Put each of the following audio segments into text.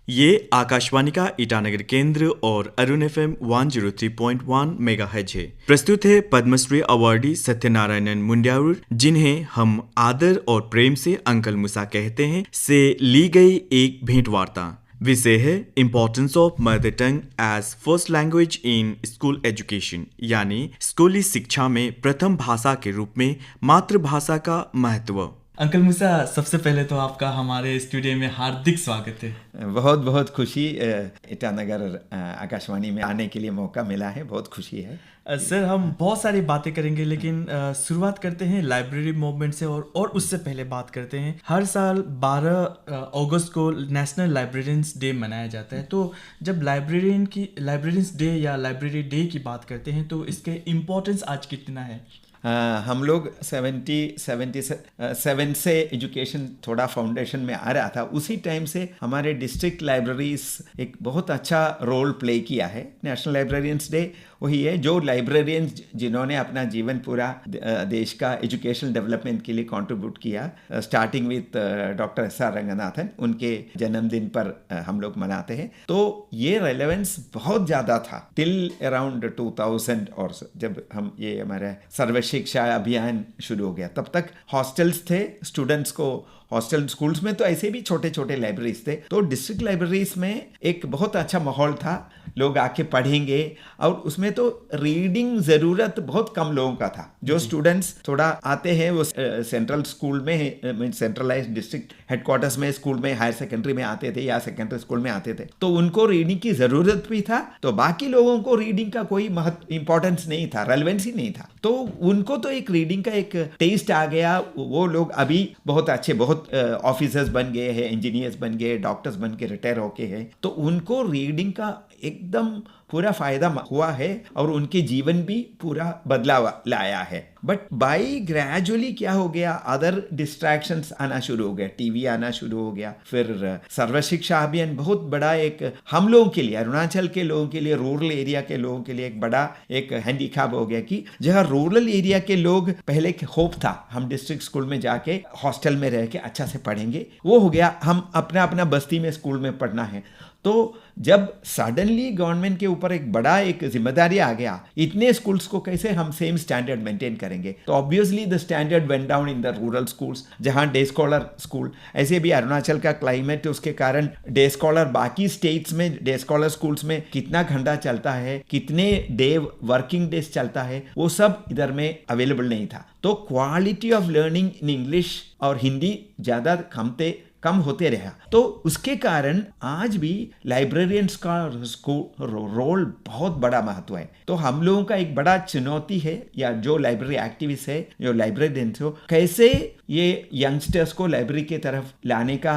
ये आकाशवाणी का ईटानगर केंद्र और अरुण एफएम 103.1 मेगाहर्ट्ज है। प्रस्तुत है पद्मश्री अवार्डी सत्यनारायणन मुंड्याउर, जिन्हें हम आदर और प्रेम से अंकल मूसा कहते हैं, से ली गई एक भेंट वार्ता। विषय है importance of mother tongue as first language in school education, यानी स्कूली शिक्षा में प्रथम भाषा के रूप में मातृभाषा का महत्व। अंकल मूसा, सबसे पहले तो आपका हमारे स्टूडियो में हार्दिक स्वागत है। बहुत बहुत खुशी ईटानगर आकाशवाणी में आने के लिए मौका मिला है, बहुत खुशी है। सर, हम बहुत सारी बातें करेंगे, लेकिन शुरुआत करते हैं लाइब्रेरी मूवमेंट से और उससे पहले बात करते हैं, हर साल 12 अगस्त को नेशनल लाइब्रेरियंस डे मनाया जाता है। तो जब लाइब्रेरियंस डे या लाइब्रेरी डे की बात करते हैं तो इसके इम्पोर्टेंस आज कितना है? हम लोग 77 से एजुकेशन थोड़ा फाउंडेशन में आ रहा था, उसी टाइम से हमारे डिस्ट्रिक्ट लाइब्रेरीज एक बहुत अच्छा रोल प्ले किया है। नेशनल लाइब्रेरियंस डे वही है जो लाइब्रेरियंस जिन्होंने अपना जीवन पूरा देश का एजुकेशनल डेवलपमेंट के लिए कंट्रीब्यूट किया, starting with doctor SR. Ranganathan, उनके जन्मदिन पर हम लोग मनाते हैं। तो ये रेलेवेंस बहुत ज़्यादा था टिल अराउंड 2000, और जब हम ये हमारा सर्व शिक्षा अभियान शुरू हो गया, तब तक हॉस्टल्स थे। स्टूडेंट्स को हॉस्टल, स्कूल्स में तो ऐसे भी छोटे छोटे लाइब्रेरीज थे, तो डिस्ट्रिक्ट लाइब्रेरीज में एक बहुत अच्छा माहौल था, लोग आके पढ़ेंगे। और उसमें तो रीडिंग ज़रूरत बहुत कम लोगों का था। जो स्टूडेंट्स थोड़ा आते हैं वो सेंट्रल स्कूल में, सेंट्रलाइज डिस्ट्रिक्ट हेडक्वार्टर्स में स्कूल में, हायर सेकेंडरी में आते थे या सेकेंडरी स्कूल में आते थे, तो उनको रीडिंग की ज़रूरत भी था। तो बाकी लोगों को रीडिंग का कोई इंपॉर्टेंस नहीं था, रेलेवेंस ही नहीं था। तो उनको तो एक रीडिंग का एक टेस्ट आ गया। वो लोग अभी बहुत अच्छे, बहुत ऑफिसर्स बन गए हैं, इंजीनियर्स बन गए, डॉक्टर्स बन के रिटायर होके हैं। तो उनको रीडिंग का एकदम पूरा फायदा हुआ है और उनके जीवन भी पूरा बदलाव लाया है। बट बाई ग्रेजुअली क्या हो गया, अदर डिस्ट्रैक्शंस आना शुरू हो गया, टीवी आना शुरू हो गया। फिर सर्व शिक्षा अभियान बहुत बड़ा एक हम लोगों के लिए, अरुणाचल के लोगों के लिए, रूरल एरिया के लोगों के लिए एक बड़ा एक हैंडीकैप हो गया कि जहाँ रूरल एरिया के लोग पहले होप था हम डिस्ट्रिक्ट स्कूल में जाके हॉस्टल में रह के अच्छा से पढ़ेंगे, वो हो गया हम अपना अपना बस्ती में स्कूल में पढ़ना है। तो जब सडनली गवर्नमेंट के ऊपर एक बड़ा एक जिम्मेदारी आ गया, इतने स्कूल्स को कैसे हम सेम स्टैंडर्ड मेंटेन करेंगे, तो obviously the standard went down in the rural schools. जहां डे स्कॉलर स्कूल, ऐसे भी अरुणाचल का क्लाइमेट उसके कारण डे स्कॉलर, बाकी स्टेट्स में डे स्कॉलर स्कूल्स में कितना घंटा चलता है, कितने डे वर्किंग डेज चलता है, वो सब इधर में अवेलेबल नहीं था। तो quality of learning in English और हिंदी ज़्यादा कम होते रहा। तो उसके कारण आज भी लाइब्रेरियंस का रोल बहुत बड़ा महत्व है। तो हम लोगों का एक बड़ा चुनौती है, या जो लाइब्रेरी एक्टिविस्ट है, जो लाइब्रेरियंस हो, कैसे ये यंगस्टर्स को लाइब्रेरी की तरफ लाने का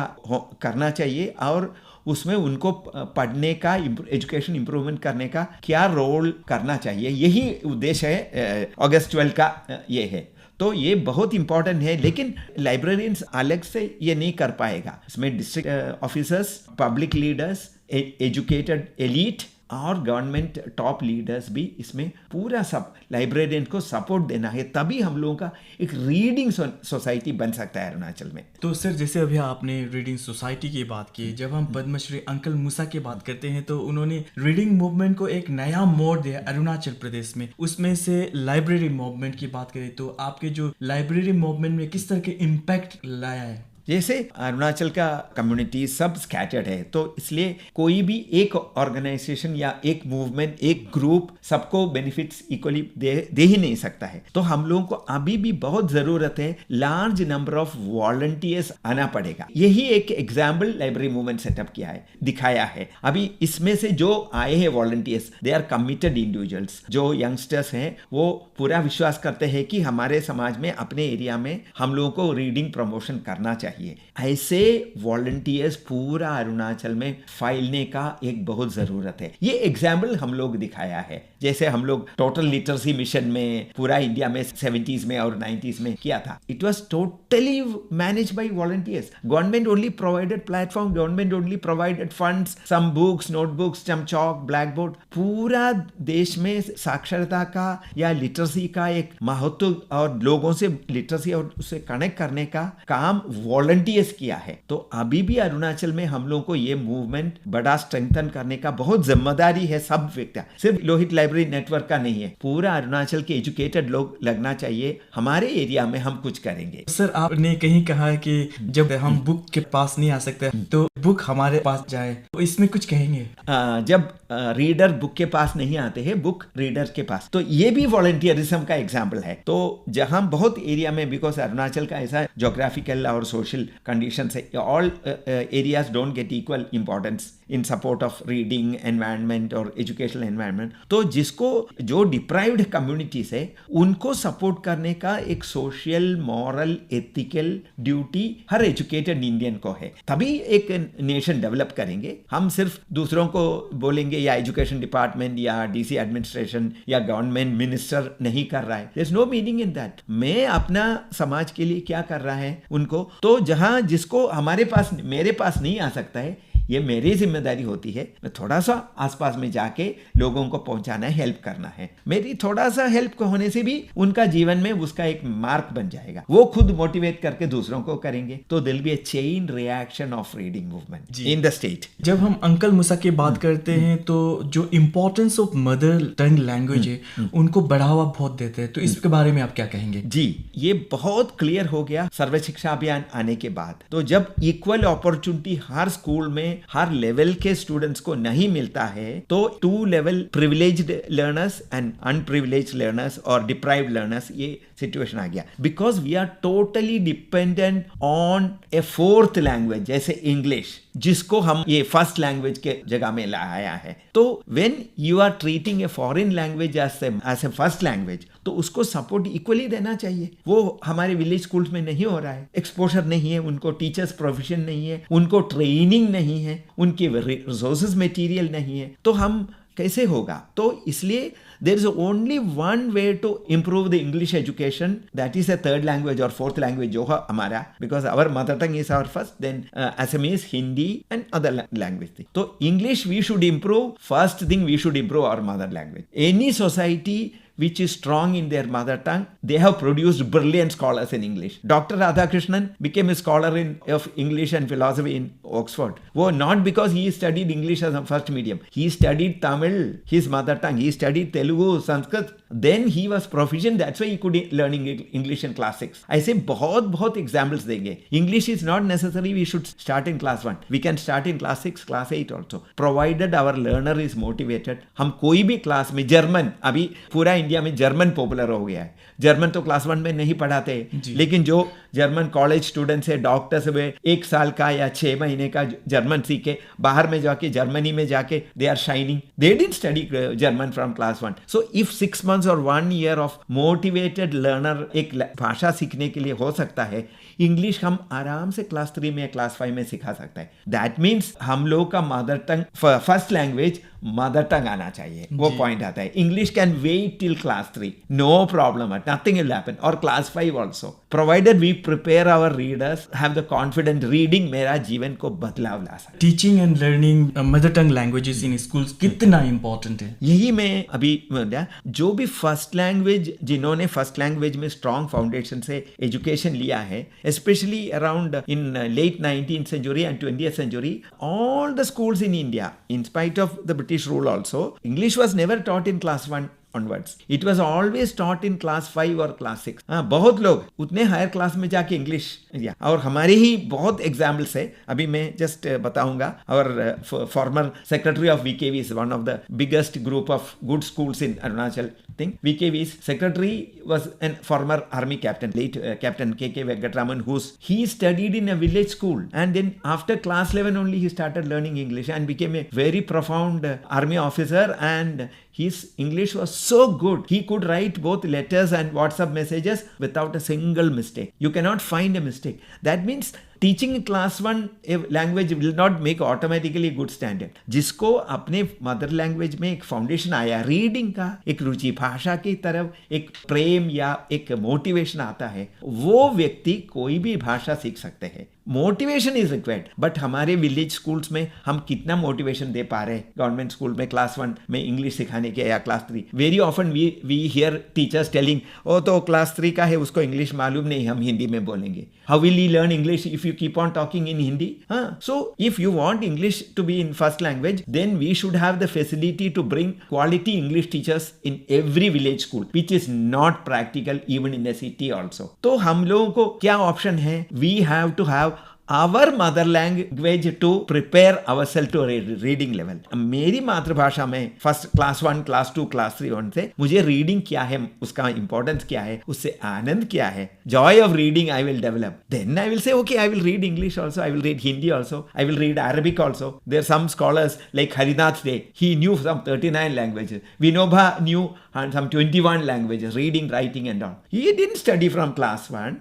करना चाहिए और उसमें उनको पढ़ने का, एजुकेशन इंप्रूवमेंट करने का क्या रोल करना चाहिए। यही उद्देश्य है अगस्त 12 का ये है। तो ये बहुत इंपॉर्टेंट है, लेकिन लाइब्रेरियंस अलग से ये नहीं कर पाएगा। इसमें district officers, public leaders, educated elite और गवर्नमेंट टॉप लीडर्स भी इसमें पूरा सब लाइब्रेरियन को सपोर्ट देना है, तभी हम लोगों का एक रीडिंग सोसाइटी बन सकता है अरुणाचल में। तो सर, जैसे अभी आपने रीडिंग सोसाइटी की बात की, जब हम पद्मश्री अंकल मूसा की बात करते हैं तो उन्होंने रीडिंग मूवमेंट को एक नया मोड़ दिया अरुणाचल प्रदेश में। उसमें से लाइब्रेरी मूवमेंट की बात करें तो आपके जो लाइब्रेरी मूवमेंट में किस तरह के इम्पैक्ट लाया है? जैसे अरुणाचल का कम्युनिटी सब स्कैटर्ड है, तो इसलिए कोई भी एक ऑर्गेनाइजेशन या एक मूवमेंट, एक ग्रुप सबको बेनिफिट्स इक्वली दे ही नहीं सकता है। तो हम लोगों को अभी भी बहुत ज़रूरत है, लार्ज नंबर ऑफ वॉलंटियर्स आना पड़ेगा। यही एक एग्जाम्पल लाइब्रेरी मूवमेंट सेटअप किया है, दिखाया है। अभी इसमें से जो आए हैं volunteers, they are committed individuals. जो यंगस्टर्स हैं वो पूरा विश्वास करते हैं कि हमारे समाज में, अपने एरिया में हम लोगों को रीडिंग प्रमोशन करना चाहिए। ऐसे वॉलंटियर्स पूरा अरुणाचल में फैलने का एक बहुत जरूरत है। ये एग्जाम्पल हम लोग दिखाया है। जैसे हम लोग टोटल लिटरेसी मिशन में पूरा इंडिया में 70s में और 90s में किया था, it was totally manage by volunteers. Government only provided platform, government only provided funds, some books, notebooks, some chalk, black board. पूरा देश में साक्षरता का या लिटरेसी का एक महत्व और लोगों से लिटरेसी और उसे कनेक्ट करने का काम वॉलंटियर्स किया है। तो अभी भी अरुणाचल में हम लोग को ये मूवमेंट बड़ा स्ट्रेंथन करने का बहुत जिम्मेदारी है। सब व्यक्ति, सिर्फ लोहित लाइब्रेरी नेटवर्क का नहीं है, पूरा अरुणाचल के एजुकेटेड लोग लगना चाहिए। हमारे एरिया में हम कुछ करेंगे। सर, आपने कहीं कहा है कि जब हम बुक के पास नहीं आ सकते तो बुक हमारे पास जाए, तो इसमें कुछ कहेंगे? जब रीडर बुक के पास नहीं आते हैं, बुक रीडर के पास, तो ये भी वॉलंटियरिज्म का एग्जाम्पल है। तो जहां बहुत एरिया में, बिकॉज अरुणाचल का ऐसा जोग्राफिकल और सोशल कंडीशन है, all areas don't get equal importance in support of reading environment और एजुकेशनल एनवायरनमेंट। तो जिसको जो डिप्राइव्ड कम्युनिटीज है उनको सपोर्ट करने का एक सोशल, मॉरल, एथिकल ड्यूटी हर एजुकेटेड इंडियन को है। तभी एक नेशन डेवलप करेंगे। हम सिर्फ दूसरों को बोलेंगे या एजुकेशन डिपार्टमेंट या डीसी एडमिनिस्ट्रेशन या गवर्नमेंट मिनिस्टर नहीं कर रहा है, there is no meaning in that. मैं अपना समाज के लिए क्या कर रहा है उनको, तो जहां जिसको हमारे पास, मेरे पास नहीं आ सकता है, ये मेरी जिम्मेदारी होती है। मैं थोड़ा सा आसपास में जाके लोगों को पहुंचाना है, हेल्प करना है। मेरी थोड़ा सा हेल्प होने से भी उनका जीवन में उसका एक मार्क बन जाएगा। वो खुद मोटिवेट करके दूसरों को करेंगे, तो will be a chain reaction of reading movement in the state. जब हम अंकल मूसा की बात करते हैं तो जो importance of mother tongue language है उनको बढ़ावा बहुत देते हैं, तो इसके बारे में आप क्या कहेंगे? जी, ये बहुत क्लियर हो गया सर्व शिक्षा अभियान आने के बाद। तो जब इक्वल अपॉर्चुनिटी हर स्कूल में हर लेवल के स्टूडेंट्स को नहीं मिलता है, तो 2 level privileged learners and unprivileged learners और डिप्राइव्ड लर्नर्स, ये सिचुएशन आ गया। Because we are totally dependent on a 4th language, जैसे इंग्लिश, जिसको हम ये फर्स्ट लैंग्वेज के जगह में लाया है। तो when you are treating a foreign language as a first language, तो उसको सपोर्ट इक्वली देना चाहिए। वो हमारे विलेज स्कूल्स में नहीं हो रहा है, एक्सपोजर नहीं है, उनको टीचर्स प्रोफेशन नहीं है, उनको ट्रेनिंग नहीं है, उनके रिसोर्सेज मटेरियल नहीं है, तो हम कैसे होगा? तो इसलिए there is only one way to improve the English education, that is a 3rd language or 4th language जो है हमारा, because our mother tongue is our first, then Assamese, Hindi and other language. तो English we should improve. First thing we should improve our mother language. Any society which is strong in their mother tongue, they have produced brilliant scholars in English. Dr. Radhakrishnan became a scholar of English and philosophy in Oxford. Well, not because he studied English as a first medium. He studied Tamil, his mother tongue. He studied Telugu, Sanskrit. Then he was proficient. That's why he could learn English in class 6. ऐसे बहुत examples देंगे. English is not necessary we should start in class 1. We can start in class 6, class 8 also. Provided our learner is motivated. हम कोई भी class में, German, अभी पूरा India में जर्मन पॉपुलर हो गया है। जर्मन तो क्लास 1 में नहीं पढ़ाते, लेकिन जो जर्मन कॉलेज स्टूडेंट्स है, डॉक्टर्स हुए, 1 साल का या 6 महीने का जर्मन सीखे, बाहर में जाके जर्मनी में जाके they are shining. They didn't study German from class 1। So if 6 months और 1 year ऑफ मोटिवेटेड लर्नर एक भाषा सीखने के लिए हो सकता है, इंग्लिश हम आराम से क्लास 3 में, क्लास 5 में सिखा सकता है। दैट मीन्स हम लोग का mother tongue, first language mother tongue आना चाहिए। वो पॉइंट आता है। English can wait till class 3, no problem, nothing will happen, और class 5 also, provided we prepare our readers, have the confident reading मेरा जीवन को बदलाव ला सकता है। Teaching and learning mother tongue languages in schools कितना इंपॉर्टेंट है? यही मैं अभी जो भी फर्स्ट लैंग्वेज, जिन्होंने फर्स्ट लैंग्वेज में स्ट्रॉन्ग फाउंडेशन से एजुकेशन लिया है, especially around in late 19th century and 20th century, all the schools in India, in spite of the British rule also, English was never taught in class 1 onwards. It was always taught in class 5 और class 6. बहुत लोग उतने higher class में जाके English, और हमारे ही बहुत examples है। अभी मैं जस्ट बताऊंगा। और former secretary of VKV is one of the biggest group of good schools in Arunachal thing. VKV's secretary was a former army captain, late Captain KK Venkatraman, he studied in a village school, and then after class 11 only he started learning English and became a very profound army officer, and his English was so good. He could write both letters and WhatsApp messages without a single mistake. You cannot find a mistake. That means teaching in class 1 a language will not make automatically good standard. जिसको अपने mother language में एक foundation आया, reading का एक रुचि, भाषा की तरफ एक प्रेम या एक मोटिवेशन आता है, वो व्यक्ति कोई भी भाषा सीख सकते हैं। मोटिवेशन इज रिक्वायर्ड, बट हमारे विलेज स्कूल्स में हम कितना मोटिवेशन दे पा रहे हैं? गवर्नमेंट स्कूल में क्लास 1 में इंग्लिश सिखाने के या class 3, very often we hear teachers telling, ओ तो क्लास 3 का है, उसको इंग्लिश मालूम नहीं, हम हिंदी में बोलेंगे. How will he learn English if you keep on talking in Hindi? So if you want English to be in first language, then we should have the facility to bring quality English teachers in every village school, which is not practical even in a city also. तो हम लोगों को क्या option है? We have to have our mother language to prepare ourselves to reading level. मेरी मातृभाषा में first class 1, class 2, class 3 on से मुझे रीडिंग क्या है, उसका इंपॉर्टेंस क्या है, उससे आनंद क्या है, joy of reading I will develop. Then I will say okay, I will read English also, I will read Hindi also, I will read Arabic also. There some scholars like Harinath De, he knew some 39 languages. Vinoba knew some 21 languages, reading, writing and all. He didn't study from class 1.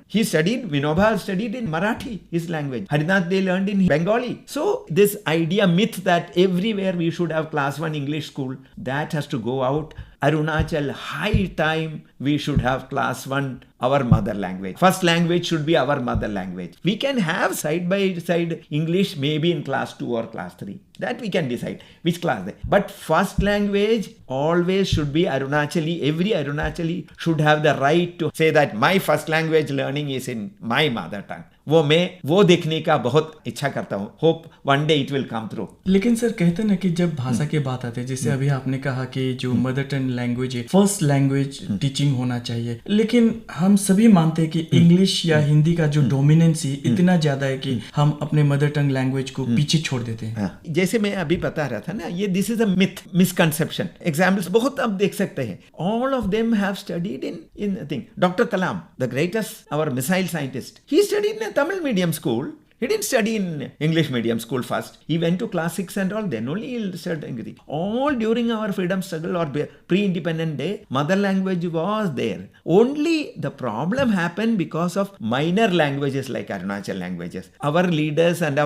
Vinoba studied in Marathi, his language. Harinath they learned in Bengali. So this idea myth that everywhere we should have class 1 English school, that has to go out. Arunachal, high time we should have class 1 our mother language. First language should be our mother language. We can have side by side English maybe in class 2 or class 3. That we can decide which class they. But first language always should be Arunachali. Every Arunachali should have the right to say that my first language learning is in my mother tongue. वो देखने का बहुत इच्छा करता हूँ. Hope one day it will come through. लेकिन sir कहते हैं ना कि जब भाषा की बात आती है, जैसे अभी आपने कहा कि जो मदर टंग लैंग्वेज है, फर्स्ट लैंग्वेज टीचिंग होना चाहिए, लेकिन हम सभी मानते हैं कि इंग्लिश या हिंदी का जो डोमिनेंसी इतना ज्यादा है कि हम अपने मदर टंग लैंग्वेज को पीछे छोड़ देते हैं. जैसे मैं अभी बता रहा था ना, ये this is a myth, misconception. Examples बहुत आप देख सकते हैं. All of them have studied in thing. Doctor Kalam, the greatest our missile scientist, he studied in Tamil medium school. He didn't study in English medium school first. He went to class 6 and all. Then only he'll study English. All during our freedom struggle or pre-independent day, mother language was there. Only the problem happened because of minor languages like Arunachal languages. Our leaders and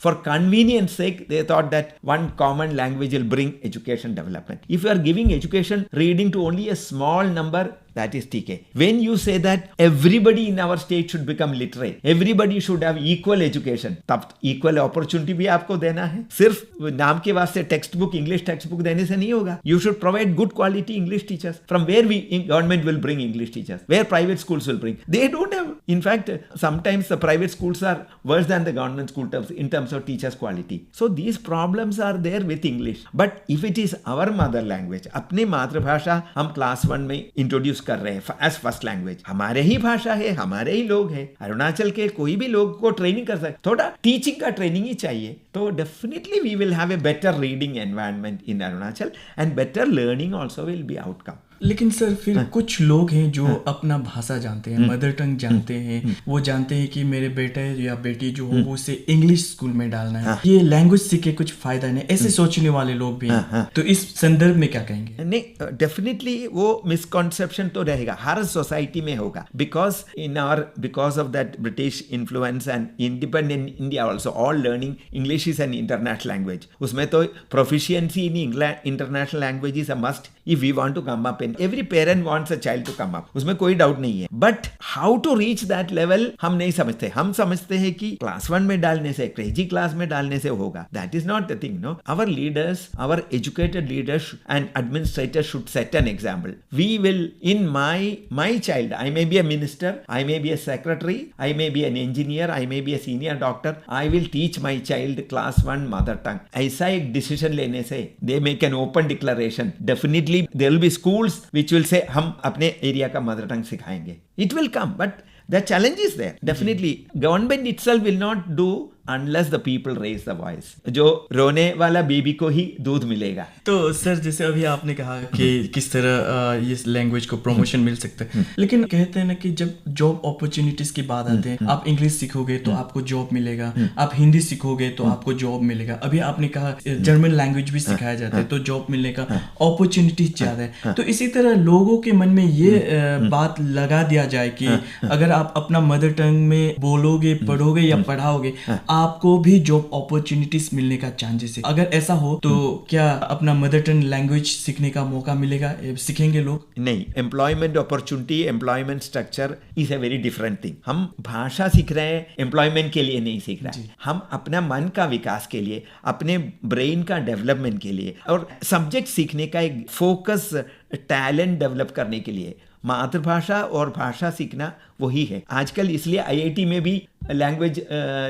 for convenience sake, they thought that one common language will bring education development. If you are giving education reading to only a small number, that is TK. When you say that everybody in our state should become literate, everybody should have equal education, तब equal opportunity भी आपको देना है. सिर्फ नाम के वास्ते text book, English text book देने से नहीं होगा. You should provide good quality English teachers. From where government will bring English teachers? Where private schools will bring? They don't have. In fact, sometimes the private schools are worse than the government school in terms of teachers quality. So these problems are there with English. But if it is our mother language, अपने मातृभाषा हम class 1 में introduce कर रहे हैं as first language, हमारे ही भाषा है, हमारे ही लोग हैं. अरुणाचल के कोई भी लोग को ट्रेनिंग कर सकते, थोड़ा टीचिंग का ट्रेनिंग ही चाहिए, तो definitely we will have a better reading environment in Arunachal and better learning also will be outcome. लेकिन सर फिर कुछ लोग हैं जो अपना भाषा जानते हैं, मदर टंग जानते हैं, वो जानते हैं कि मेरे बेटे या बेटी जो हो वो उसे इंग्लिश स्कूल में डालना है, ये लैंग्वेज सीखे कुछ फायदा नहीं, ऐसे सोचने वाले लोग भी हैं. तो इस संदर्भ में क्या कहेंगे? नहीं, डेफिनेटली वो मिसकॉन्सेप्शन तो रहेगा, हर सोसाइटी में होगा. Because of that British influence and independent India also, all learning English is an international language. उसमें तो proficiency in international language is a must if we want to come up in. Every parent wants a child to come up. उसमें कोई doubt नहीं है. But how to reach that level हम नहीं समझते. हम समझते हैं कि क्लास 1 में डालने से, KG क्लास में डालने से होगा. That is not the thing, no. Our leaders, our educated leaders and administrators should set an example. We will, in my child, I may be a minister, I may be a secretary, I may be an engineer, I may be a senior doctor, I will teach my child class 1 mother tongue. ऐसा एक decision लेने से, they make an open declaration. Definitely there will be schools which will say हम अपने area का mother टंग सिखाएंगे. It will come, but the challenge is there. Definitely, government itself will not do unless the people raise the voice. जो रोने वाला baby को ही दूध मिलेगा. तो सर जैसे अभी आपने कहा कि किस तरह इस लैंग्वेज को प्रमोशन मिल सकता है, लेकिन कहते हैं ना कि जब जॉब अपॉर्चुनिटीज की बात आते हैं, आप इंग्लिश सीखोगे तो आपको जॉब मिलेगा, आप हिंदी सीखोगे तो आपको जॉब मिलेगा. अभी आपने कहा जर्मन लैंग्वेज भी सिखाया जाता है तो जॉब मिलने का अपॉर्चुनिटीज ज्यादा है. तो इसी तरह लोगों के मन में ये बात लगा दिया जाए कि अगर आप अपना मदर टंग में बोलोगे, पढ़ोगे या पढ़ाओगे, आपको भी जॉब अपॉर्चुनिटीज मिलने का चांसेस है? अगर ऐसा हो तो क्या अपना मदर टंग लैंग्वेज सीखने का मौका मिलेगा, सीखेंगे लोग? नहीं, employment opportunity, employment structure is a very different thing. हम भाषा सीख रहे हैं, एम्प्लॉयमेंट के लिए नहीं सीख रहे हैं. हम अपना मन का विकास के लिए, अपने ब्रेन का डेवलपमेंट के लिए और सब्जेक्ट सीखने का एक फोकस टैलेंट डेवलप करने के लिए मातृभाषा और भाषा सीखना वही है. आजकल इसलिए IIT में भी language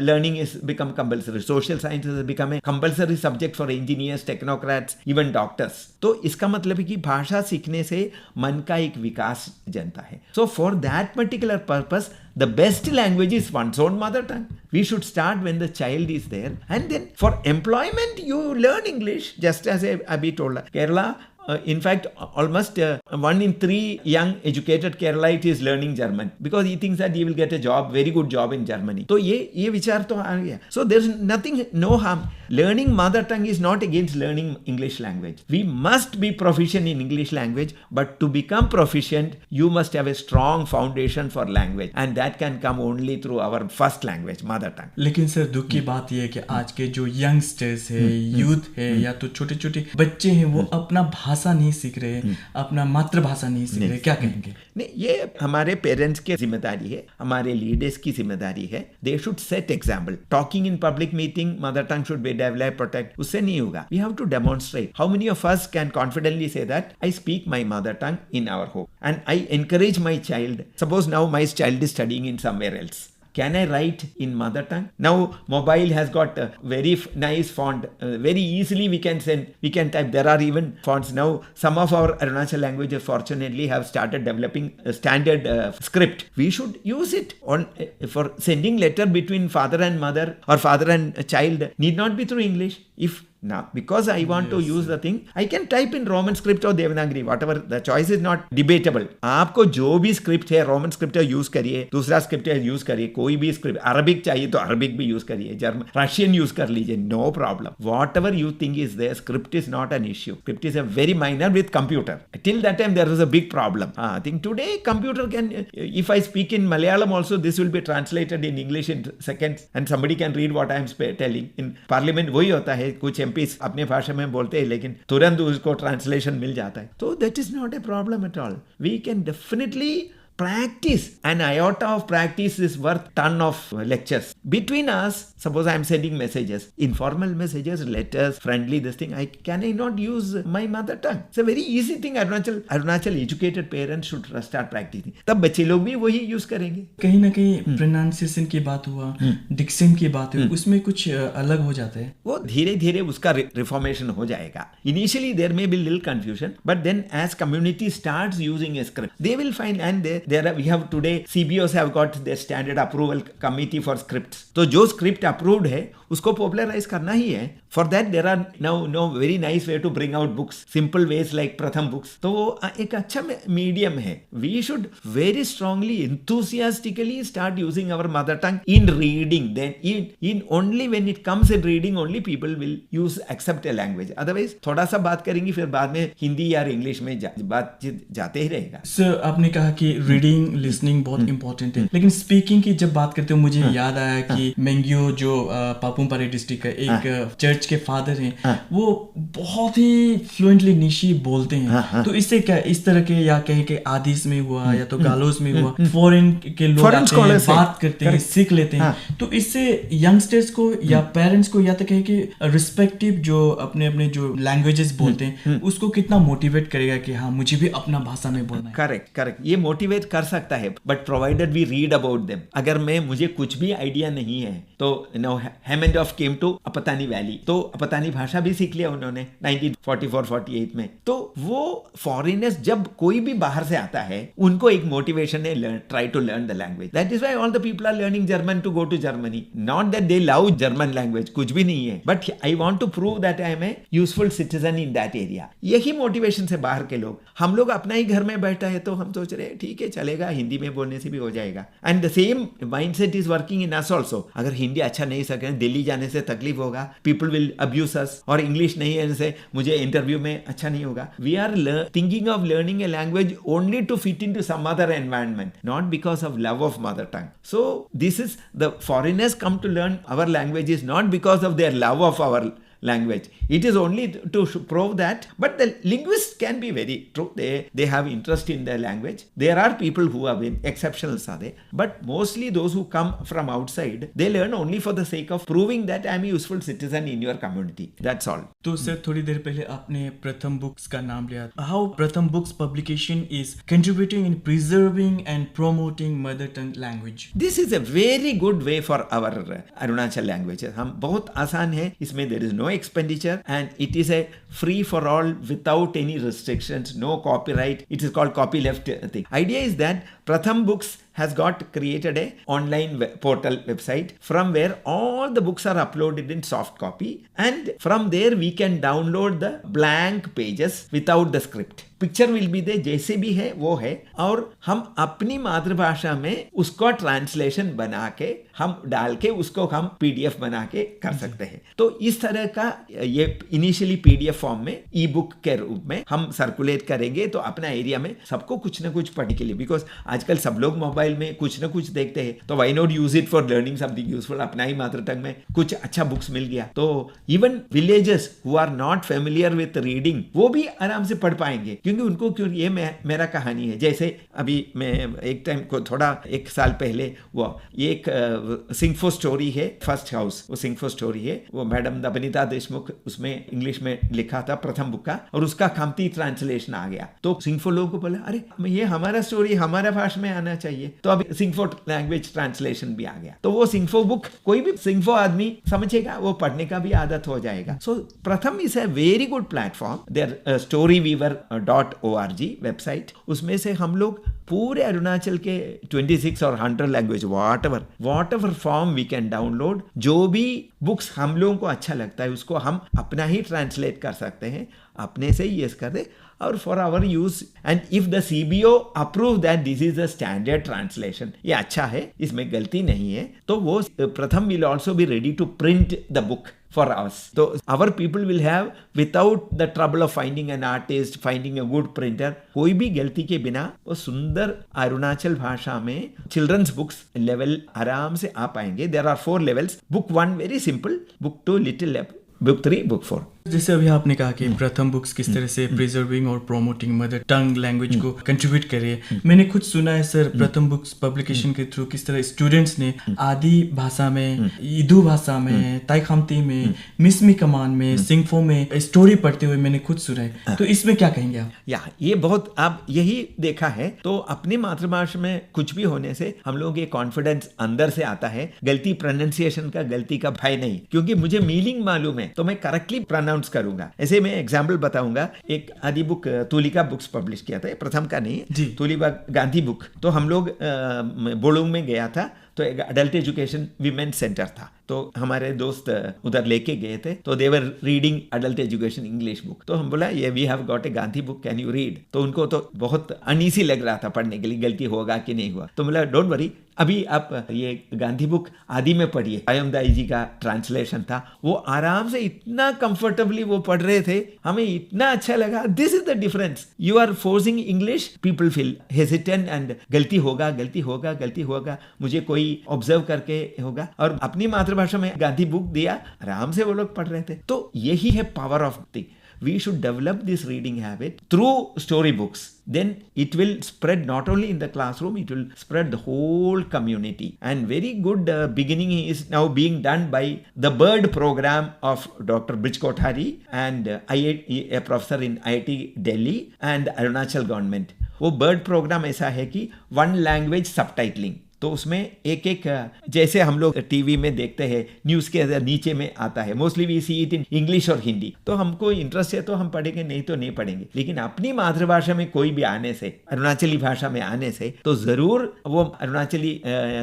learning is become compulsory. Social science is become a compulsory subject for engineers, technocrats, even doctors. तो इसका मतलब है कि भाषा सीखने से मन का एक विकास जनता है. So for that particular purpose the best language is one's own mother tongue. We should start when the child is there, and then for employment you learn English, just as Abhi told. Kerala, in fact, almost 1 in 3 young educated Keralite is learning German because he thinks that he will get a job, very good job in Germany. So ये विचार तो आ गया. So there's nothing, no harm. Learning mother tongue is not against learning English language. We must be proficient in English language, but to become proficient, you must have a strong foundation for language, and that can come only through our first language, mother tongue. लेकिन sir दुख की बात यह है कि आज के जो यंगस्टर्स है, यूथ है, या तो छोटे छोटे बच्चे हैं, वो अपना भाषा नहीं सीख रहे, अपना मातृभाषा नहीं सीख रहे. क्या कहेंगे? नहीं, ये हमारे पेरेंट्स की जिम्मेदारी है, हमारे लीडर्स की जिम्मेदारी है. They should set example. Talking in public meeting, mother tongue should be develop, protect. उससे नहीं होगा. We have to demonstrate. How many of us can confidently say that I speak my mother tongue in our home and I encourage my child. Suppose now my child is studying in somewhere else. Can I write in mother tongue? Now mobile has got a very nice font. Very easily we can type. There are even fonts now. Some of our Arunachal languages fortunately have started developing a standard script. We should use it for sending letter between father and mother or father and child. Need not be through English. If now, because I want to use the thing, I can type in Roman script or Devanagari, whatever. The choice is not debatable. आपको जो भी script है, Roman script है use करिए, दूसरा script है use करिए, कोई भी स्क्रिप्ट. अरबिक चाहिए तो अरबिक भी यूज करिए, जर्मन, रशियन यूज कर लीजिए, no problem. Whatever you think is there, script is not an issue. Script is a very minor with computer. Till that time there was a big problem. I think today computer can, if I speak in Malayalam also, this will be translated in English in seconds and somebody can read what I am telling. In parliament वही होता है, कुछ MPs अपने भाषा में बोलते हैं लेकिन तुरंत उसको ट्रांसलेशन मिल जाता है. तो that is not a problem at all. We can definitely practice. An iota of practice is worth ton of lectures. Between us, suppose I am sending messages, informal messages, letters, friendly, this thing, can I not use my mother tongue? It's a very easy thing. Arunachal educated parents should start practicing. तब बच्चे लोग भी वही use करेंगे. कहीं ना कहीं pronunciation की बात हुआ, डिक्शन की बात हुई, उसमें कुछ अलग हो जाता है. वो धीरे धीरे उसका रिफॉर्मेशन हो जाएगा. Initially there may be little confusion, but then as community starts using a script, they will find, and we have today CBOs have got their standard approval committee for scripts. तो जो script approved है उसको popularize करना ही है. For that there are now very nice way to bring out books, simple ways like Pratham books. तो वो एक अच्छा medium है. We should very strongly, enthusiastically start using our mother tongue in reading. Then in only when it comes in reading only people will accept a language. Otherwise थोड़ा सा बात करेंगे फिर बाद में हिंदी या इंग्लिश में बातचीत जाते ही रहेगा. सर आपने कहा कि रीडिंग लिसनिंग बहुत इंपॉर्टेंट है, लेकिन स्पीकिंग की जब बात करते हो मुझे याद आया कि मेंगियो जो पापुमपारे डिस्ट्रिक्ट का एक चर्च के फादर हैं, वो बहुत ही फ्लुएंटली निशी बोलते हैं. तो इससे क्या इस तरह के, या कहीं के आदिस में हुआ या तो गालोस में हुआ, फॉरेन के लोग आते हैं, बात करते हैं, सीख लेते हैं. तो इससे यंगस्टर्स को या पेरेंट्स को या तो कहें कि रिस्पेक्टिव जो अपने अपने जो लैंग्वेजेस बोलते हैं उसको कितना मोटिवेट करेगा कि हाँ मुझे भी अपना भाषा में बोलना है. करेक्ट. ये मोटिवेट कर सकता है, but provided we read about them. अगर मुझे कुछ भी आइडिया नहीं है तो हेमेंडॉफ केम टू अपतानी वैली, तो अपतानी भाषा भी सीख लिया उन्होंने 1944-48 में. तो वो फॉरेनर्स जब कोई भी बाहर से आता है उनको एक मोटिवेशन है, try to learn the language. That is why all the people are learning German to go to Germany. Not that they love German language, कुछ भी नहीं है, but I want to prove that I am a useful citizen in that area. यही motivation से बाहर के लोग. हम लोग अपना ही घर में बैठा है तो हम सोच रहे हैं ठीक है चलेगा, हिंदी में बोलने से भी हो जाएगा. And the same mindset is working in us also. अगर हिंदी अच्छा नहीं सके, दिल्ली दिल्ली जाने से तकलीफ होगा, पीपल विल अब्यूज अस, और इंग्लिश नहीं आने से मुझे इंटरव्यू में अच्छा नहीं होगा. We are thinking of learning a language only to fit into some other environment, not because of love of mother tongue. So this is, the foreigners come to learn our language is not because of their love of our language. It is only to prove that. But the linguists can be very true. They have interest in their language. There are people who have been exceptionals are there. But mostly those who come from outside, they learn only for the sake of proving that I am a useful citizen in your community. That's all. तो sir थोड़ी देर पहले आपने प्रथम books का नाम लिया. How प्रथम books publication is contributing in preserving and promoting mother tongue language? This is a very good way for our Arunachal languages. हम बहुत आसान है, इसमें there is no expenditure and it is a free for all without any restrictions, no copyright. It is called copyleft thing. Idea is that Pratham Books has got created a online portal website from where all the books are uploaded in soft copy, and from there we can download the blank pages without the script. Picture will be there, जैसे भी है वो है, और हम अपनी मातृभाषा में उसको ट्रांसलेशन बना के हम डाल के उसको हम पीडीएफ बना के कर सकते हैं. तो इस तरह का ये इनिशियली पीडीएफ फॉर्म में ई बुक के रूप में हम सर्कुलेट करेंगे, तो अपना एरिया में सबको कुछ ना कुछ पढ़ने के लिए, बिकॉज आजकल सब लोग मोबाइल में कुछ ना कुछ देखते हैं, तो why not use it for learning something useful. अपना ही मातृ टंग में कुछ अच्छा बुक्स मिल गया तो even villagers who are not familiar with reading वो भी आराम से पढ़ पाएंगे, क्योंकि उनको क्यों, ये मेरा कहानी है. जैसे अभी मैं एक टाइम को थोड़ा 1 साल पहले वो एक सिंगफो स्टोरी है, फर्स्ट हाउस, वो सिंगफो स्टोरी है, वो मैडम बनीता देशमुख उसमें इंग्लिश में लिखा था प्रथम बुक का, और उसका खामती ट्रांसलेशन आ गया. तो सिंगफो लोगों को बोला अरे ये हमारा स्टोरी हमारा भाषा में आना चाहिए, तो अब सिंगफो लैंग्वेज ट्रांसलेशन भी आ गया. तो वो सिंगफो बुक कोई भी सिंगफो आदमी समझेगा, वो पढ़ने का भी आदत हो जाएगा. So Pratham is a very good platform. There storyweaver.org website, उसमें से हम लोग पूरे अरुणाचल के 26 और 100 language whatever form we can download. जो भी बुक्स हम लोगों को अच्छा लगता है उसको हम अपना ही ट्रांसलेट कर सकते हैं, अपने से ही यस कर दे, और for our use. And if the CBO approve that this is a standard translation, ये अच्छा है, इसमें गलती नहीं है, तो वो Pratham will also be ready to print the book for us. So our people will have, without the trouble of finding an artist, finding a good printer, कोई भी गलती के बिना वो सुंदर अरुणाचल भाषा में चिल्ड्रंस बुक्स लेवल आराम से आ पाएंगे. There are 4 levels. Book 1 very simple, book 2 little, book 3, book 4. जैसे अभी आपने कहा कि प्रथम बुक्स किस तरह से प्रिजर्विंग और प्रोमोटिंग मदर टंग लैंग्वेज को कंट्रीब्यूट कर रही है. मैंने खुद सुना है सर प्रथम बुक्स पब्लिकेशन के थ्रू किस तरह स्टूडेंट्स ने आदि भाषा में, इदू भाषा में, ताई खामती में, मिसमी कमान में, सिंगफो में स्टोरी पढ़ते हुए मैंने खुद सुना है. तो इसमें क्या कहेंगे आप? या ये बहुत आप यही देखा है, तो अपनी मातृभाषा में कुछ भी होने से हम लोगों के कॉन्फिडेंस अंदर से आता है. गलती प्रोनाउंसिएशन का, गलती का भय नहीं, क्योंकि मुझे मीनिंग मालूम है तो मैं करेक्टली प्रोनाउंस करूंगा. ऐसे मैं एग्जाम्पल बताऊंगा. एक आदि बुक तुलिका बुक्स पब्लिश किया था, प्रथम का नहीं, तुलिका गांधी बुक. तो हम लोग बोलुंग में गया था, तो एक अडल्ट एजुकेशन विमेन सेंटर था, तो हमारे दोस्त उधर लेके गए थे, तो they were reading adult education English book. तो हम बोला ये we have got a Gandhi book, can you read. तो उनको तो बहुत अनईजी लग रहा था पढ़ने के लिए, गलती होगा कि नहीं हुआ. तो बोला डोंट वरी, अभी आप ये गांधी बुक आदि में पढ़िए. आयम दाई जी का ट्रांसलेशन था, वो आराम से इतना कंफर्टेबली वो पढ़ रहे थे, हमें इतना अच्छा लगा. This is the difference. You are forcing English, people feel hesitant and गलती होगा, मुझे कोई ऑब्जर्व करके होगा. और अपनी मातृभाषा में गांधी बुक दिया, आराम से वो लोग पढ़ रहे थे. तो यही है power of thing. We should develop this reading habit through story books. Then it will spread not only in the classroom, it will spread the whole community. And very good beginning is now being done by the BIRD program of Dr. Brij Kothari and a professor in IIT Delhi and Arunachal government. वो BIRD program ऐसा है कि one language subtitling. तो उसमें एक जैसे हम लोग टीवी में देखते हैं, न्यूज़ के नीचे में आता है, mostly we see it in English और हिंदी. तो हमको इंटरेस्ट है तो हम पढ़ेंगे, नहीं तो नहीं पढ़ेंगे. लेकिन अपनी मातृभाषा में कोई भी आने से, अरुणाचली भाषा में आने से, तो ज़रूर वो अरुणाचली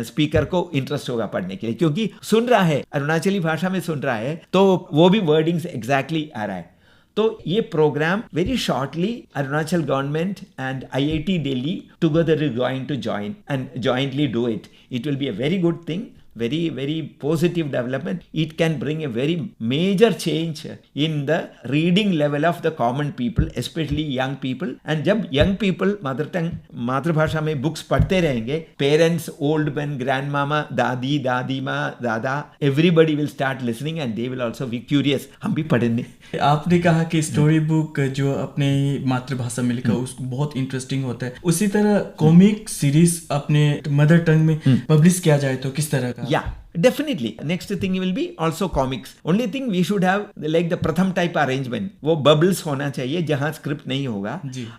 स्पीकर को इंटरेस्ट होगा पढ़ने के लिए, क्योंकि सुन रहा है, अरुणाचली भाषा में सुन रहा है, तो वो भी वर्डिंग्स एग्जैक्टली आ रहा है. तो ये program very shortly Arunachal government and IIT Delhi together is going to join and jointly do it. It will be a very good thing. very positive development. It can bring a very major change in the reading level of the common people, especially young people. And जब young people mother tongue मातृभाषा में books पढ़ते रहेंगे, parents, old men, grandmama, दादी, दादी माँ, दादा, everybody will start listening and they will also be curious. हम भी पढ़ेंगे. आपने कहा कि स्टोरी बुक जो अपने मातृभाषा में लिखा उसको बहुत इंटरेस्टिंग होता है, उसी तरह कॉमिक सीरीज अपने मदर टंग में पब्लिश किया जाए तो किस तरह का? Yeah. Definitely. Next thing will be also comics. Only thing we should have like the प्रथम type arrangement. वो bubbles होना चाहिए जहाँ स्क्रिप्ट नहीं होगा.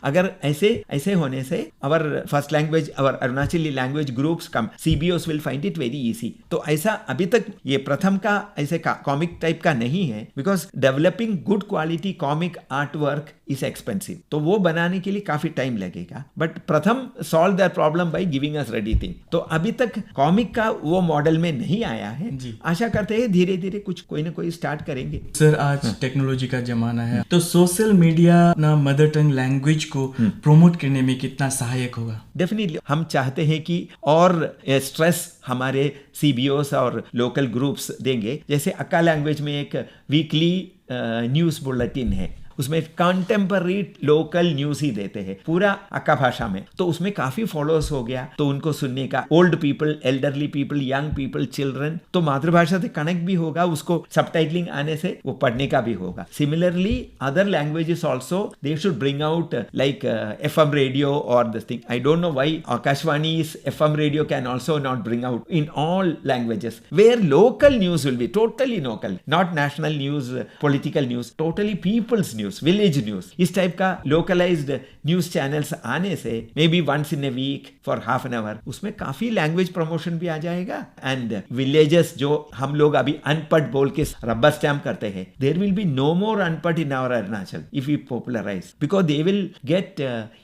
अगर ऐसे होने से our first language, our Arunachali language groups come, CBOs will find it very easy. तो ऐसा अभी तक ये प्रथम का ऐसे कॉमिक टाइप का नहीं है, because developing good quality comic artwork is expensive. तो वो बनाने के लिए काफी टाइम लगेगा. बट प्रथम solve their problem by giving us ready thing. तो अभी तक कॉमिक का वो मॉडल में नहीं आया है. आशा करते हैं धीरे धीरे कुछ कोई ना कोई स्टार्ट करेंगे. सर आज टेक्नोलॉजी का जमाना है, तो सोशल मीडिया ना मदर टंग लैंग्वेज को प्रमोट करने में कितना सहायक होगा? डेफिनेटली हम चाहते हैं कि और स्ट्रेस हमारे CBOs और लोकल ग्रुप्स देंगे. जैसे अक्का लैंग्वेज में एक वीकली न्यूज़ बुलेटिन है, उसमें कंटेम्पररी लोकल न्यूज ही देते हैं पूरा अक्का भाषा में. तो उसमें काफी फॉलोअर्स हो गया, तो उनको सुनने का, old people, elderly people, young people, children, तो मातृभाषा से कनेक्ट भी होगा, उसको सबटाइटलिंग आने से वो पढ़ने का भी होगा. Similarly other languages also they should bring out like FM radio और this thing. I don't know why Akashvani's FM radio can also not bring out in all languages where local news will be totally local, not national news, political news, totally people's news, village news. इस type का localised news channels आने से may be once in a week for half an hour उसमें काफी language promotion भी आ जाएगा. And villages जो हम लोग अभी अनपढ़ बोल के रबर स्टैम्प करते हैं, there will be no more अनपढ़ in our Arunachal if we popularise, because they will get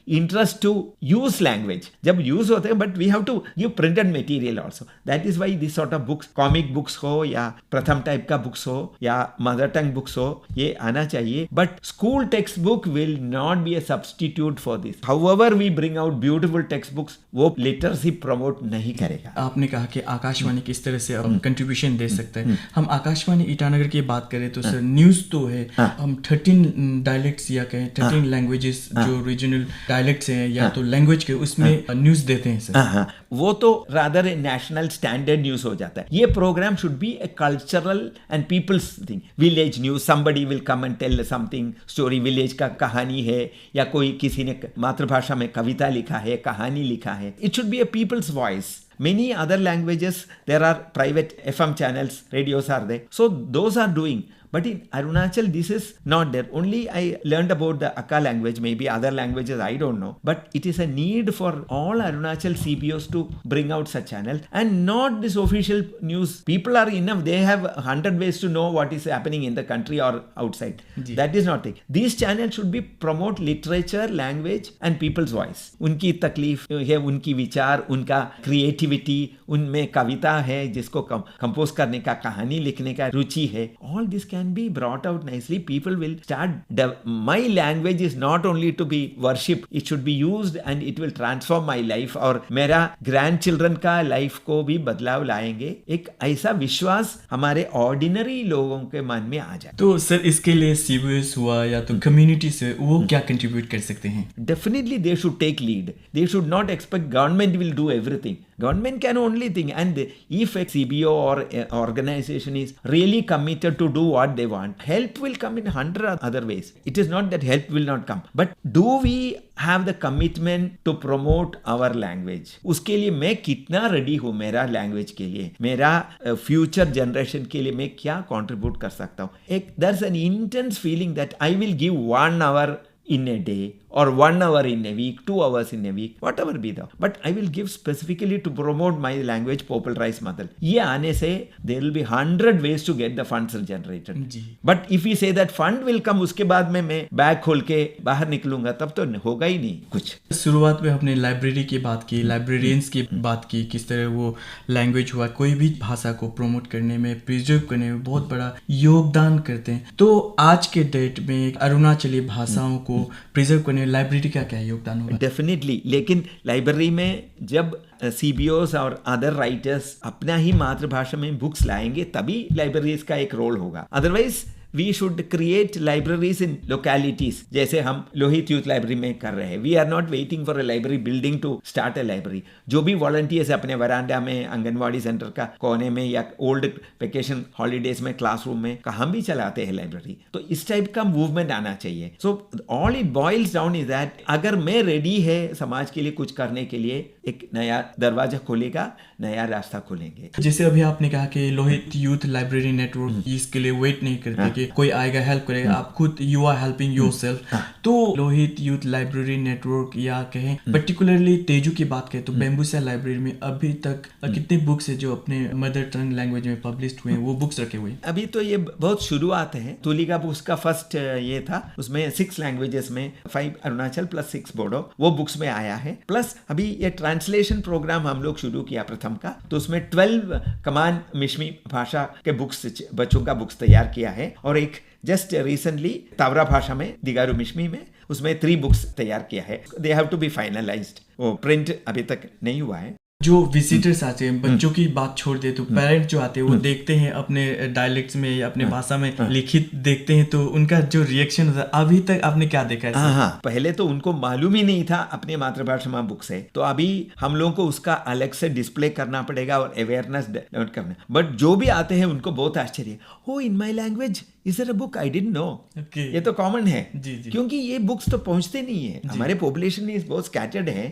interest to use language. जब यूज होते हैं, but we have to give printed material also. That is why this sort of books, comic books हो या प्रथम type का books हो या mother tongue books हो, ये आना चाहिए. But school textbook will not be a substitute for this. However we bring out beautiful textbooks, वो literacy promote नहीं करेगा. आपने कहा कि आकाशवाणी किस तरह से कंट्रीब्यूशन दे सकता है. हम आकाशवाणी ईटानगर की बात करें तो सर न्यूज तो है, हम 13 डायलेक्ट्स या कहें 13 लैंग्वेजेस जो रीजनल डायलेक्ट्स हैं या तो लैंग्वेज के, उसमें न्यूज देते हैं सर. वो तो rather a national standard news हो जाता है. ये program should be a cultural and people's thing. Village news, somebody will come and tell something story, village का कहानी है या कोई किसी ने मातृभाषा में कविता लिखा है, कहानी लिखा है. It should be a people's voice. Many other languages, there are private FM channels, radios are there. So those are doing. But in Arunachal, this is not there. Only I learned about the Akka language, maybe other languages, I don't know. But it is a need for all Arunachal CBOs to bring out such channels and not this official news. People are enough. They have 100 ways to know what is happening in the country or outside. That is not it. These channels should be promote literature, language and people's voice. उनकी तकलीफ है, उनकी विचार, उनका creativity, उनमें कविता है जिसको compose करने का, कहानी लिखने का रुचि है. All this can be brought out nicely. People will start my language is not only to be worship, it should be used and it will transform my life. और मेरा grandchildren का लाइफ को भी बदलाव लाएंगे. एक ऐसा विश्वास हमारे ऑर्डिनरी लोगों के मन में आ जाए. तो सर इसके लिए CBOs हुआ या तो कम्युनिटी से वो क्या कंट्रीब्यूट कर सकते हैं? Definitely they should take lead. They should not expect government will do everything. Government can only think, and if a CBO or a organization is really committed to do what they want, help will come in 100 other ways. It is not that help will not come, but do we have the commitment to promote our language? उसके लिए मैं कितना ready हूँ मेरा language के लिए, मेरा future generation के लिए मैं क्या कंट्रीब्यूट कर सकता हूँ. एक there's an intense feeling that I will give 1 hour in a day or 1 hour in a week, 2 hours in a week, whatever be the, but I will give specifically to promote my language, popularize mother. ये आने से there will be 100 ways to get the funds generated. But if we say that fund will come, उसके बाद में मैं bag खोल के बाहर निकलूंगा, तब तो होगा ही नहीं कुछ. शुरुआत में हमने लाइब्रेरी की बात की, लाइब्रेरियंस की बात की, किस तरह वो लैंग्वेज हुआ कोई भी भाषा को प्रमोट करने में, प्रिजर्व करने में बहुत बड़ा योगदान करते हैं. तो आज के डेट में अरुणाचली भाषाओं को प्रिजर्व करने में लाइब्रेरी का क्या योगदान होगा? डेफिनेटली, लेकिन लाइब्रेरी में जब CBOs और अदर राइटर्स अपना ही मातृभाषा में बुक्स लाएंगे तभी लाइब्रेरीज का एक रोल होगा. Otherwise we should create libraries in localities, जैसे हम लोहित यूथ लाइब्रेरी में कर रहे हैं. We are not waiting for a library building to start a library. जो भी वॉलंटियर्स अपने वरांडा में, आंगनवाड़ी सेंटर का कोने में या ओल्ड वेकेशन हॉलीडेज में क्लासरूम में कहाँ भी चलाते हैं लाइब्रेरी, तो इस टाइप का मूवमेंट आना चाहिए. So all it boils down is that अगर मैं रेडी है समाज के लिए कुछ करने के लिए, एक नया दरवाजा खोलेगा, नया रास्ता खोलेंगे. जैसे अभी आपने कहा कि लोहित यूथ लाइब्रेरी नेटवर्क इसके लिए वेट नहीं करते कि कोई आएगा हेल्प करेगा, आप खुद यू आर हेल्पिंग योरसेल्फ. तो लोहित यूथ लाइब्रेरी नेटवर्क या कहें पर्टिकुलरली तेजू की बात करें तो बेम्बूसा लाइब्रेरी में अभी तक कितने बुक्स है जो अपने मदर टंग लैंग्वेज में पब्लिश हुए हैं, वो बुक्स रखे हुए हैं? अभी तो ये बहुत शुरुआत है. तुलिका बुक्स का फर्स्ट ये था, उसमें 6 लैंग्वेजेस में 5 अरुणाचल प्लस 6 बोडो वो बुक्स में आया है. प्लस अभी ये ट्रांसलेशन प्रोग्राम हम लोग शुरू किया प्रथम का, तो उसमें 12 कमान मिश्मी भाषा के बुक्स, बच्चों का बुक्स तैयार किया है. और एक जस्ट रिसेंटली तावरा भाषा में, दिगारू मिश्मी में, उसमें 3 बुक्स तैयार किया है. They have to be finalised. वो प्रिंट अभी तक नहीं हुआ है. जो विजिटर्स आते हैं, बच्चों की बात छोड़ दे तो पेरेंट्स जो आते हैं वो देखते हैं अपने डायलेक्ट्स में या अपने भाषा में लिखित देखते हैं, तो उनका जो रिएक्शन होता है अभी तक आपने क्या देखा है? हाँ, पहले तो उनको मालूम ही नहीं था अपने मातृभाषा में बुक्स है, तो अभी हम लोगों को उसका अलग से डिस्प्ले करना पड़ेगा और अवेयरनेस डेवलप करना. बट जो भी आते हैं उनको बहुत आश्चर्य, हो in my language is there a book, I didn't know. ये तो कॉमन है जी. क्योंकि ये बुक्स तो पहुंचते नहीं है. हमारे पॉपुलेशन इज बहुत स्कैटर्ड है,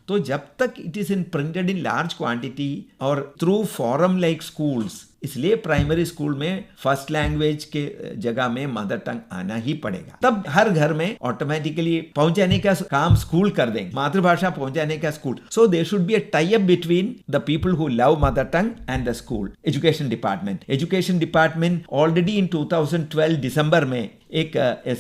तो जब तक it is in printed in large quantity और थ्रू फोरम लाइक स्कूल्स, इसलिए प्राइमरी स्कूल में फर्स्ट लैंग्वेज के जगह में मदर टंग आना ही पड़ेगा. तब हर घर में ऑटोमेटिकली पहुंचाने का काम स्कूल कर देंगे, मातृभाषा पहुंचाने का school. So there should be a tie up between the people who love mother tongue and the school. Education department already in 2012 दिसंबर में एक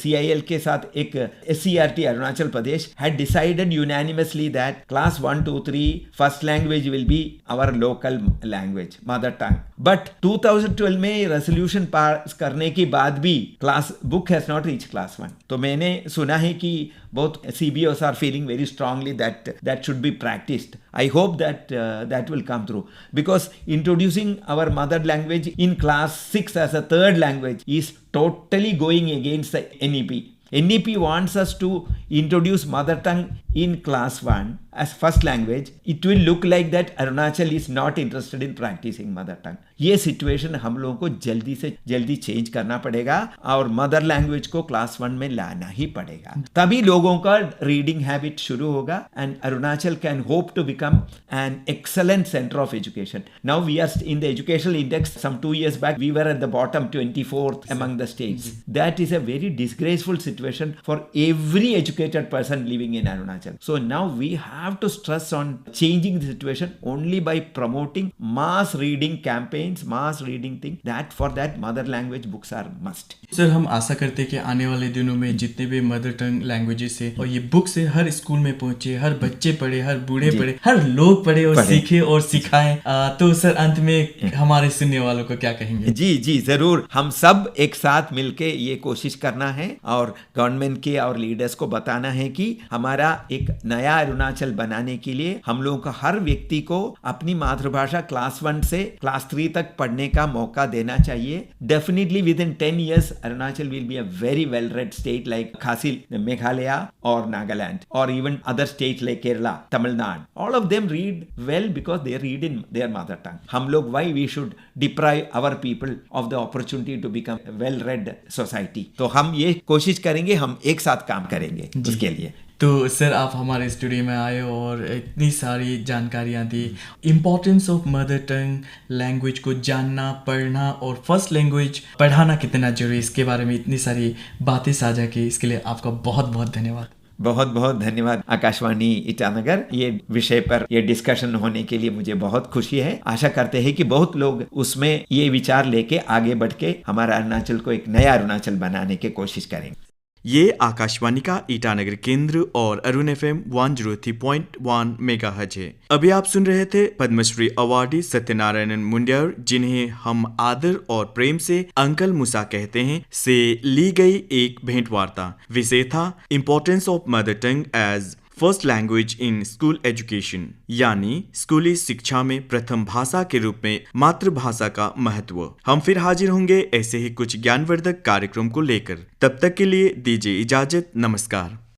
CIL के साथ एक SCRT Arunachal Pradesh had decided unanimously that class 1, 2, 3 first language will be our local language, mother tongue. But 2012 में resolution pass करने के बाद भी class book has not reach class 1. तो मैंने सुना है कि both CBOs are feeling very strongly that should be practiced. I hope that will come through, because introducing our mother language in class 6 as a third language is totally going against the NEP. NEP wants us to introduce mother tongue in class 1 as first language. It will look like that Arunachal is not interested in practicing mother tongue. ये situation हम लोगों को जल्दी से जल्दी change करना पड़ेगा और मदर लैंग्वेज को क्लास 1 में लाना ही पड़ेगा. तभी लोगों का रीडिंग हैबिट शुरू होगा and Arunachal can hope to become an excellent centre of education. Now we are in the educational index. Some 2 years back we were at the bottom 24th among the states. That is a very disgraceful situation for every educated person living in Arunachal. So now we have to stress on changing the situation only by promoting mass reading campaigns, mass reading thing. That for that mother language books are must. Sir, हम आशा करते हैं कि आने वाले दिनों में जितने भी मदर टंग लैंग्वेजेस है और ये बुक्स है हर स्कूल में पहुंचे, हर बच्चे पढ़े, हर बूढ़े पढ़े, हर लोग पढ़े और सीखे और सिखाएं. तो सर अंत में हमारे सुनने वालों को क्या कहेंगे? जी जरूर, हम सब एक साथ मिलके ये कोशिश करना है और गवर्नमेंट के और लीडर्स को बताना है कि हमारा एक नया अरुणाचल बनाने के लिए हम लोगों का हर व्यक्ति को अपनी मातृभाषा क्लास 1 से क्लास 3 तक पढ़ने का मौका देना चाहिए. Definitely with in 10 years Arunachal will be a very well read state like Khasi, Meghalaya or Nagaland, or even other states like Kerala, Tamil Nadu. All of them read well because they read in their mother tongue. हम लोग why we should deprive our people of the opportunity to become a well read society. तो हम ये कोशिश करेंगे, हम एक साथ काम करेंगे उसके लिए. तो सर आप हमारे स्टूडियो में आए और इतनी सारी जानकारियाँ दी. Importance of mother tongue language को जानना, पढ़ना और फर्स्ट लैंग्वेज पढ़ाना कितना जरूरी, इसके बारे में इतनी सारी बातें साझा की, इसके लिए आपका बहुत बहुत धन्यवाद. बहुत बहुत धन्यवाद आकाशवाणी ईटानगर. ये विषय पर ये डिस्कशन होने के लिए मुझे बहुत खुशी है. आशा करते हैं कि बहुत लोग उसमें ये विचार लेके आगे बढ़ के हमारा अरुणाचल को एक नया अरुणाचल बनाने की कोशिश करेंगे. ये आकाशवाणी का ईटानगर केंद्र और अरुण FM 103.1 मेगाहर्ट्ज है। अभी आप सुन रहे थे पद्मश्री अवार्डी सत्यनारायण मुंड्यावर, जिन्हें हम आदर और प्रेम से अंकल मूसा कहते हैं, से ली गई एक भेंट वार्ता। विषय था importance of mother tongue as first language in school education, यानी स्कूली शिक्षा में प्रथम भाषा के रूप में मातृभाषा का महत्व। हम फिर हाजिर होंगे ऐसे ही कुछ ज्ञानवर्धक कार्यक्रम को लेकर। तब तक के लिए दीजिए इजाजत। नमस्कार।